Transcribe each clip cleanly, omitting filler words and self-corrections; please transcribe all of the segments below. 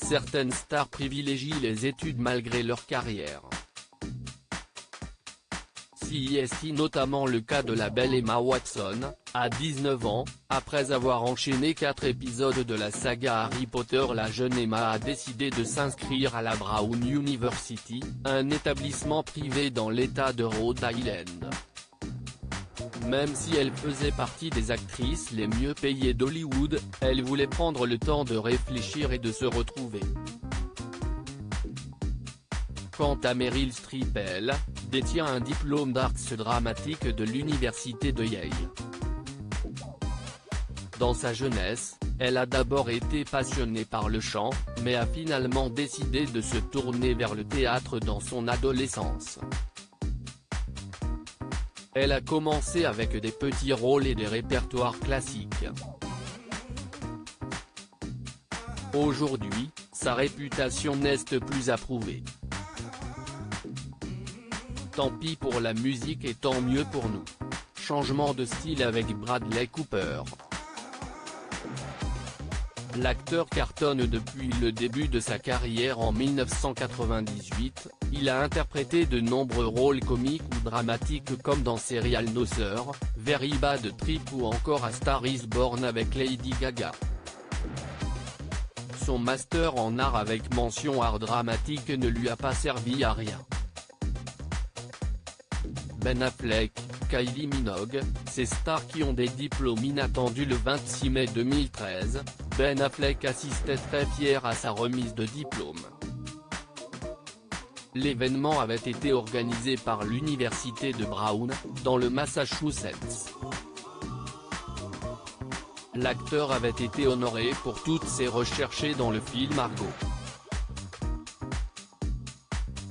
certaines stars privilégient les études malgré leur carrière. C'est notamment le cas de la belle Emma Watson, à 19 ans, après avoir enchaîné 4 épisodes de la saga Harry Potter. La jeune Emma a décidé de s'inscrire à la Brown University, un établissement privé dans l'État de Rhode Island. Même si elle faisait partie des actrices les mieux payées d'Hollywood, elle voulait prendre le temps de réfléchir et de se retrouver. Quant à Meryl Streep, elle détient un diplôme d'arts dramatiques de l'université de Yale. Dans sa jeunesse, elle a d'abord été passionnée par le chant, mais a finalement décidé de se tourner vers le théâtre dans son adolescence. Elle a commencé avec des petits rôles et des répertoires classiques. Aujourd'hui, sa réputation n'est plus à prouver. Tant pis pour la musique et tant mieux pour nous. Changement de style avec Bradley Cooper. L'acteur cartonne depuis le début de sa carrière en 1998, il a interprété de nombreux rôles comiques ou dramatiques comme dans Serial No Sir, Very Bad Trip ou encore A Star Is Born avec Lady Gaga. Son master en art avec mention art dramatique ne lui a pas servi à rien. Ben Affleck, Kylie Minogue, ces stars qui ont des diplômes inattendus. Le 26 mai 2013, Ben Affleck assistait très fier à sa remise de diplôme. L'événement avait été organisé par l'université de Brown, dans le Massachusetts. L'acteur avait été honoré pour toutes ses recherches dans le film Argo.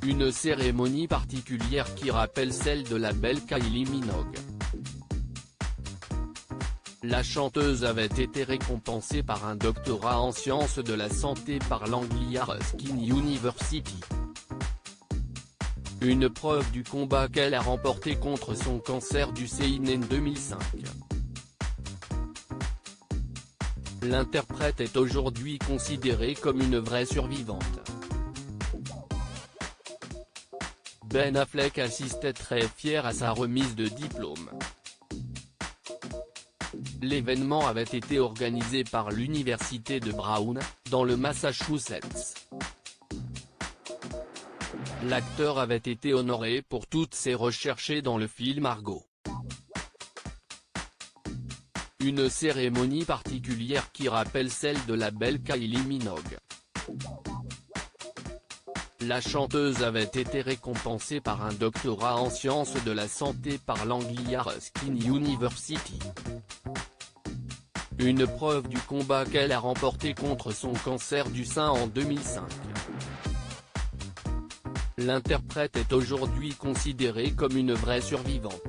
Une cérémonie particulière qui rappelle celle de la belle Kylie Minogue. La chanteuse avait été récompensée par un doctorat en sciences de la santé par l'Anglia Ruskin University. Une preuve du combat qu'elle a remporté contre son cancer du sein en 2005. L'interprète est aujourd'hui considérée comme une vraie survivante. Ben Affleck assistait très fier à sa remise de diplôme. L'événement avait été organisé par l'université de Brown, dans le Massachusetts. L'acteur avait été honoré pour toutes ses recherches dans le film Argo. Une cérémonie particulière qui rappelle celle de la belle Kylie Minogue. La chanteuse avait été récompensée par un doctorat en sciences de la santé par l'Anglia Ruskin University. Une preuve du combat qu'elle a remporté contre son cancer du sein en 2005. L'interprète est aujourd'hui considérée comme une vraie survivante.